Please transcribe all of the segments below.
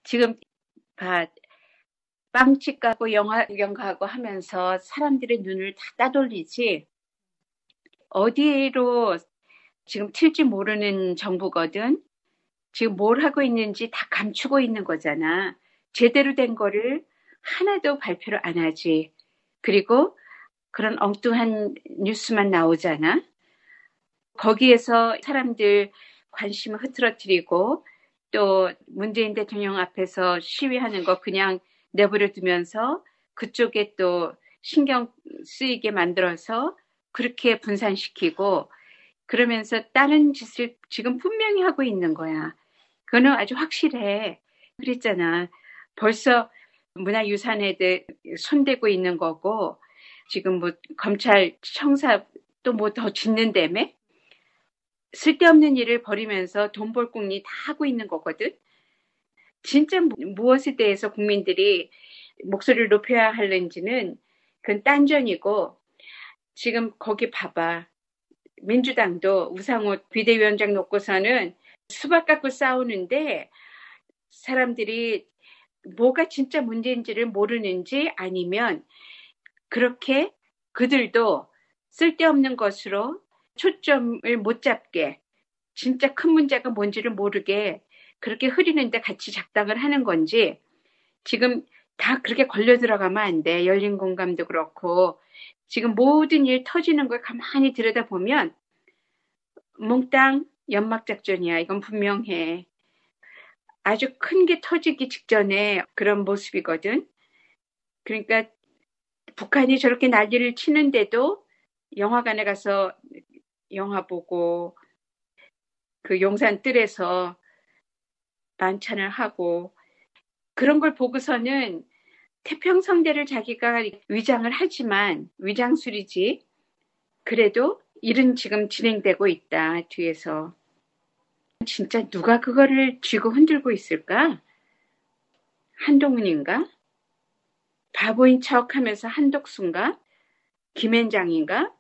지금 봐, 빵집 가고 영화 구경 가고 하면서 사람들의 눈을 다 따돌리지. 어디로 지금 튈지 모르는 정부거든. 지금 뭘 하고 있는지 다 감추고 있는 거잖아. 제대로 된 거를 하나도 발표를 안 하지. 그리고 그런 엉뚱한 뉴스만 나오잖아. 거기에서 사람들 관심을 흐트러뜨리고 또 문재인 대통령 앞에서 시위하는 거 그냥 내버려 두면서 그쪽에 또 신경 쓰이게 만들어서 그렇게 분산시키고 그러면서 다른 짓을 지금 분명히 하고 있는 거야. 그거는 아주 확실해. 그랬잖아. 벌써 문화유산에 대해 손대고 있는 거고 지금 뭐 검찰 청사 또 뭐 더 짓는다며? 쓸데없는 일을 벌이면서 돈 벌 궁리 다 하고 있는 거거든. 진짜 무엇에 대해서 국민들이 목소리를 높여야 하는지는 그건 딴전이고 지금 거기 봐봐. 민주당도 우상호 비대위원장 놓고서는 수박 갖고 싸우는데 사람들이 뭐가 진짜 문제인지를 모르는지 아니면 그렇게 그들도 쓸데없는 것으로 초점을 못 잡게 진짜 큰 문제가 뭔지를 모르게 그렇게 흐리는데 같이 작당을 하는 건지 지금 다 그렇게 걸려 들어가면 안 돼. 열린 공감도 그렇고 지금 모든 일 터지는 걸 가만히 들여다보면 몽땅 연막작전이야. 이건 분명해. 아주 큰 게 터지기 직전에 그런 모습이거든. 그러니까 북한이 저렇게 난리를 치는데도 영화관에 가서 영화 보고 그 용산 뜰에서 만찬을 하고 그런 걸 보고서는 태평성대를 자기가 위장을 하지만 위장술이지. 그래도 일은 지금 진행되고 있다. 뒤에서. 진짜 누가 그거를 쥐고 흔들고 있을까? 한동훈인가? 바보인 척하면서 한덕수인가? 김앤장인가?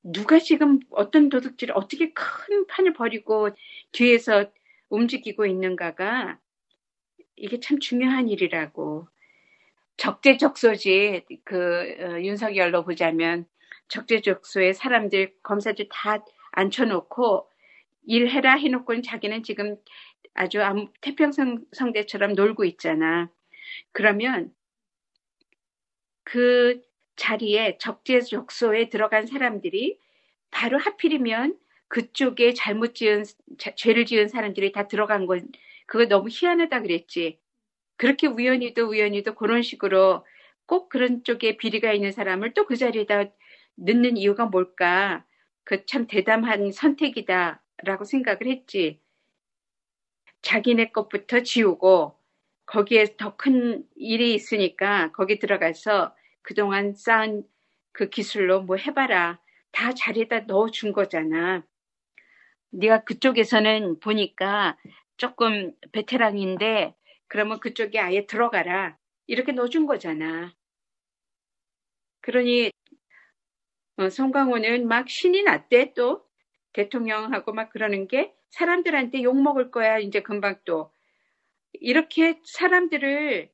누가 지금 어떤 도둑질을 어떻게 큰 판을 벌이고 뒤에서 움직이고 있는가가 이게 참 중요한 일이라고. 적재적소지. 윤석열로 보자면 적재적소에 사람들 검사들 다 앉혀놓고 일해라 해놓고는 자기는 지금 아주 태평성대처럼 놀고 있잖아. 그러면 그 자리에 적재적소에 들어간 사람들이 바로 하필이면 그쪽에 죄를 지은 사람들이 다 들어간 건 그거 너무 희한하다 그랬지. 그렇게 우연히도 그런 식으로 꼭 그런 쪽에 비리가 있는 사람을 또 그 자리에다 넣는 이유가 뭘까? 그 참 대담한 선택이다라고 생각을 했지. 자기네 것부터 지우고 거기에 더 큰 일이 있으니까 거기 들어가서 그동안 쌓은 그 기술로 뭐 해봐라. 다 자리에다 넣어준 거잖아. 네가 그쪽에서는 보니까 조금 베테랑인데 그러면 그쪽에 아예 들어가라. 이렇게 넣어준 거잖아. 그러니 송강호는 막 신이 났대 또 대통령하고 막 그러는 게 사람들한테 욕먹을 거야 이제 금방 또. 이렇게 사람들을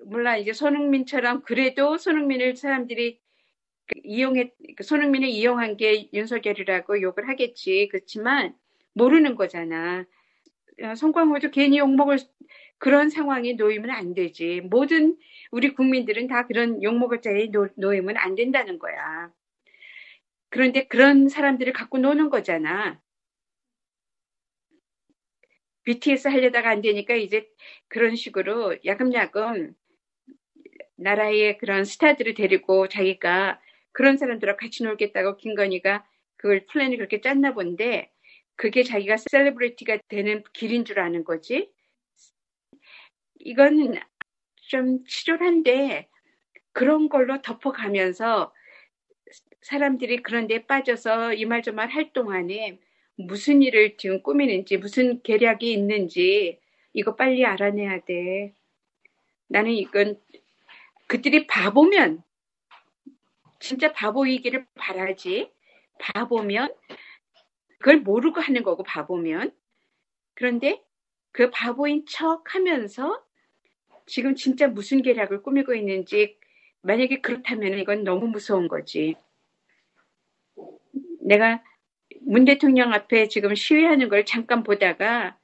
몰라 이제 손흥민처럼 그래도 손흥민을 사람들이 손흥민을 이용한 게 윤석열이라고 욕을 하겠지. 그렇지만 모르는 거잖아. 송강호도 괜히 욕먹을 그런 상황에 놓이면 안 되지. 모든 우리 국민들은 다 그런 욕먹을 자리에 놓이면 안 된다는 거야. 그런데 그런 사람들을 갖고 노는 거잖아. BTS 하려다가 안 되니까 이제 그런 식으로 야금야금 나라의 그런 스타들을 데리고 자기가 그런 사람들하고 같이 놀겠다고 김건희가 그걸 플랜을 그렇게 짰나 본데 그게 자기가 셀레브리티가 되는 길인 줄 아는 거지. 이건 좀 치졸한데 그런 걸로 덮어가면서 사람들이 그런 데 빠져서 이 말 저 말 할 동안에 무슨 일을 지금 꾸미는지 무슨 계략이 있는지 이거 빨리 알아내야 돼. 나는 이건 그들이 바보면 진짜 바보이기를 바라지. 바보면 그걸 모르고 하는 거고 바보면. 그런데 그 바보인 척 하면서 지금 진짜 무슨 계략을 꾸미고 있는지, 만약에 그렇다면 이건 너무 무서운 거지. 내가 문 대통령 앞에 지금 시위하는 걸 잠깐 보다가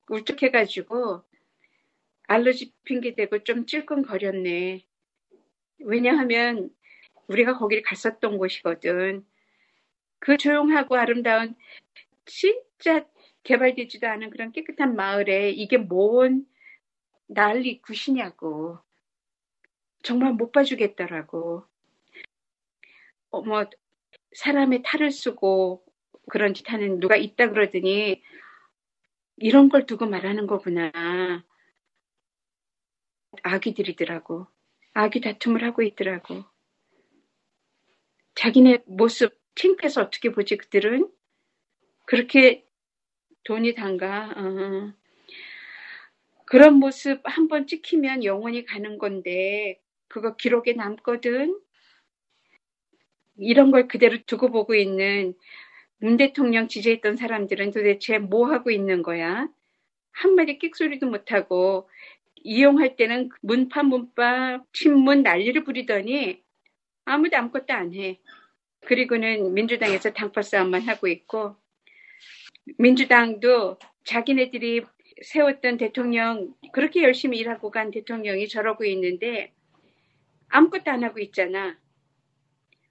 울적해가지고 알러지 핑계대고 좀 찔끔거렸네. 왜냐하면 우리가 거기를 갔었던 곳이거든. 그 조용하고 아름다운 진짜 개발되지도 않은 그런 깨끗한 마을에 이게 뭔 난리 굿이냐고. 정말 못 봐주겠더라고. 뭐 사람의 탈을 쓰고 그런 짓 하는 누가 있다 그러더니 이런 걸 두고 말하는 거구나. 아기들이더라고. 아기 다툼을 하고 있더라고. 자기네 모습 창피해서 어떻게 보지 그들은? 그렇게 돈이 단가? 그런 모습 한번 찍히면 영원히 가는 건데 그거 기록에 남거든. 이런 걸 그대로 두고 보고 있는 문 대통령 지지했던 사람들은 도대체 뭐 하고 있는 거야? 한마디 끽소리도 못하고 이용할 때는 문파 친문 난리를 부리더니 아무도 아무것도 안 해. 그리고는 민주당에서 당파 싸움만 하고 있고, 민주당도 자기네들이 세웠던 대통령, 그렇게 열심히 일하고 간 대통령이 저러고 있는데 아무것도 안 하고 있잖아.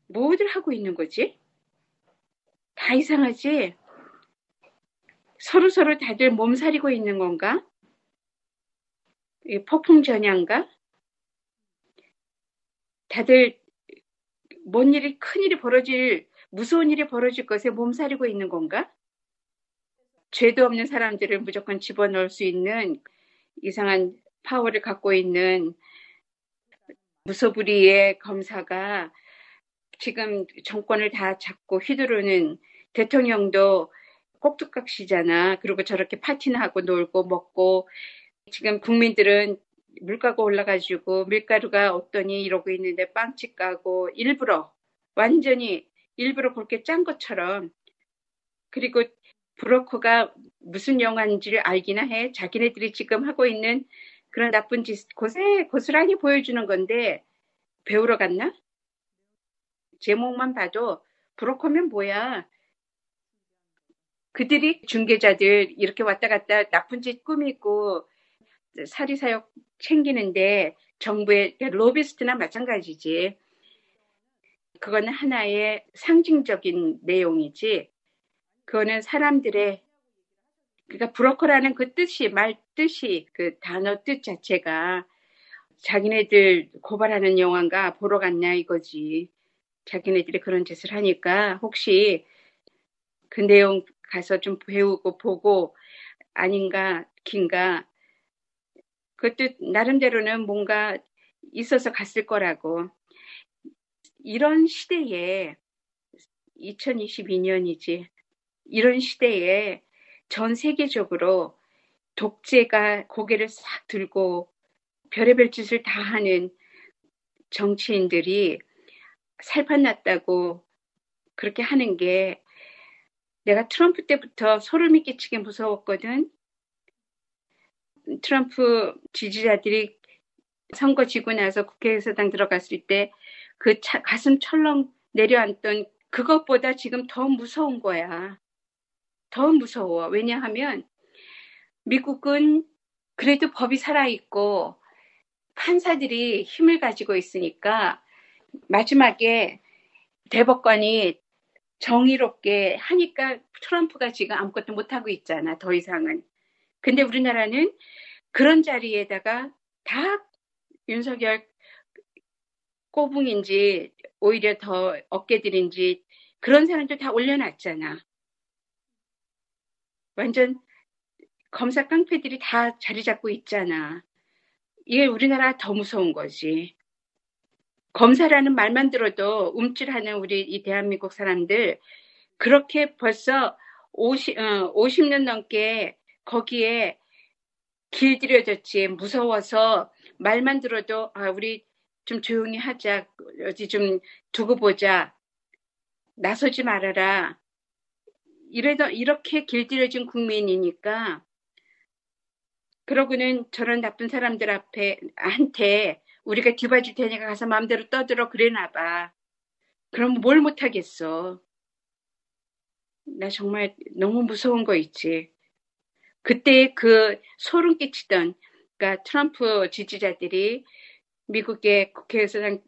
뭐들 하고 있는 거지? 다 이상하지? 서로 다들 몸살이고 있는 건가? 폭풍전야인가? 다들 뭔 일이, 큰 일이 벌어질, 무서운 일이 벌어질 것에 몸살이고 있는 건가? 죄도 없는 사람들을 무조건 집어넣을 수 있는 이상한 파워를 갖고 있는 무소불위의 검사가 지금 정권을 다 잡고 휘두르는, 대통령도 꼭두각시잖아. 그리고 저렇게 파티나 하고 놀고 먹고, 지금 국민들은 물가가 올라가지고 밀가루가 어떠니 이러고 있는데 빵집 가고 일부러, 완전히 일부러 그렇게 짠 것처럼. 그리고 브로커가 무슨 영화인지를 알기나 해. 자기네들이 지금 하고 있는 그런 나쁜 짓 고스란히 보여주는 건데 배우러 갔나? 제목만 봐도 브로커면 뭐야. 그들이 중개자들 이렇게 왔다 갔다 나쁜 짓 꾸미고 사리사욕 챙기는데 정부의 로비스트나 마찬가지지. 그거는 하나의 상징적인 내용이지. 그거는 사람들의, 그러니까 브로커라는 그 뜻이, 말 뜻이, 그 단어 뜻 자체가 자기네들 고발하는 영화인가 보러 갔냐 이거지. 자기네들이 그런 짓을 하니까 혹시 그 내용 가서 좀 배우고 보고 아닌가 긴가, 그것도 나름대로는 뭔가 있어서 갔을 거라고. 이런 시대에 2022년이지. 이런 시대에 전 세계적으로 독재가 고개를 싹 들고 별의별 짓을 다 하는 정치인들이 살판났다고 그렇게 하는 게, 내가 트럼프 때부터 소름이 끼치게 무서웠거든. 트럼프 지지자들이 선거 지고 나서 국회의사당 들어갔을 때 그 가슴 철렁 내려앉던 그것보다 지금 더 무서운 거야. 더 무서워. 왜냐하면 미국은 그래도 법이 살아있고 판사들이 힘을 가지고 있으니까 마지막에 대법관이 정의롭게 하니까 트럼프가 지금 아무것도 못하고 있잖아. 더 이상은. 근데 우리나라는 그런 자리에다가 다 윤석열 꼬붕인지 오히려 더 어깨들인지 그런 사람들 다 올려놨잖아. 완전 검사 깡패들이 다 자리 잡고 있잖아. 이게 우리나라 더 무서운 거지. 검사라는 말만 들어도 움찔하는 우리 이 대한민국 사람들, 그렇게 벌써 50년 넘게 거기에 길들여졌지. 무서워서 말만 들어도 우리 좀 조용히 하자, 어디 좀 두고 보자, 나서지 말아라, 이래도 이렇게 길들여진 국민이니까 그러고는 저런 나쁜 사람들 한테 우리가 뒤봐줄 테니까 가서 마음대로 떠들어 그래나 봐. 그럼 뭘 못하겠어. 나 정말 너무 무서운 거 있지. 그때 그 소름 끼치던, 그러니까 트럼프 지지자들이 미국의 국회의사당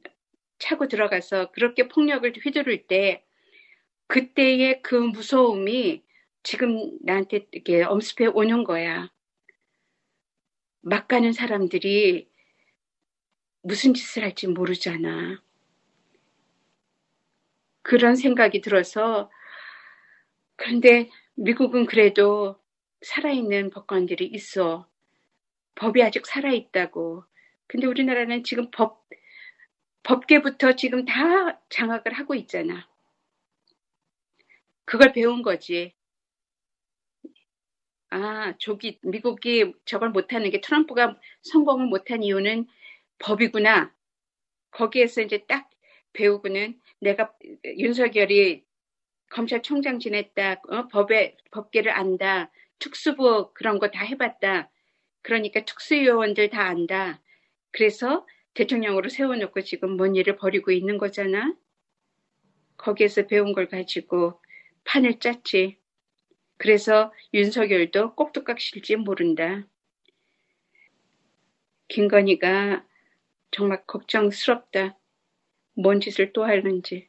차고 들어가서 그렇게 폭력을 휘두를 때 그때의 그 무서움이 지금 나한테 이렇게 엄습해 오는 거야. 막 가는 사람들이 무슨 짓을 할지 모르잖아. 그런 생각이 들어서 그런데 미국은 그래도 살아있는 법관들이 있어. 법이 아직 살아있다고. 근데 우리나라는 지금 법계부터 지금 다 장악을 하고 있잖아. 그걸 배운 거지. 아, 미국이 저걸 못하는 게 트럼프가 성공을 못한 이유는 법이구나. 거기에서 이제 딱 배우고는 내가 윤석열이 검찰총장 지냈다, 법계를 안다, 특수부 그런 거 다 해봤다. 그러니까 특수요원들 다 안다. 그래서 대통령으로 세워놓고 지금 뭔 일을 벌이고 있는 거잖아. 거기에서 배운 걸 가지고 판을 짰지. 그래서 윤석열도 꼭두각 실지 모른다. 김건희가 정말 걱정스럽다. 뭔 짓을 또 하는지.